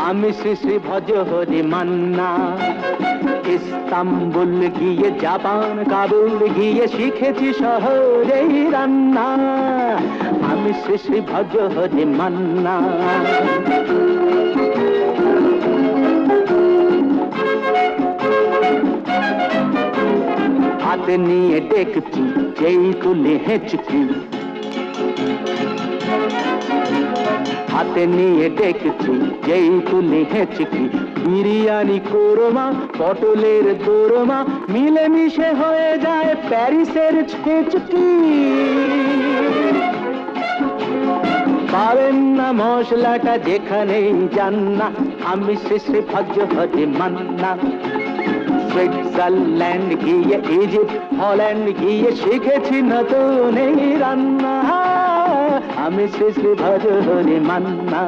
আমি শ্রী শ্রী ভজ হরি মান্না, ইস্তাম্বুল গিয়ে জাপান কাবুল গিয়ে শিখেছি শহরেই রান্না। আমি শ্রী শ্রী ভজ হরি মান্না। হাতে নিয়ে দেখছি যেই তুলে হেঁচকি, হাতে নিয়ে দেখছি যেই তুলে হেঁচকি, বিরিয়ানি কোরমা পটলের দোরমা মিলেমিশে হয়ে যায় প্যারিসের ছেচকি। পাবেন না মশলাটা যেখানেই যান না, আমি শ্রী শ্রী ভজ হরি মান্না। সুইজারল্যান্ড গিয়ে ইজিপ্ট হল্যান্ড গিয়ে শিখেছি নতুন এই রান্না। আমি শ্রী শ্রী ভজ হরি মান্না।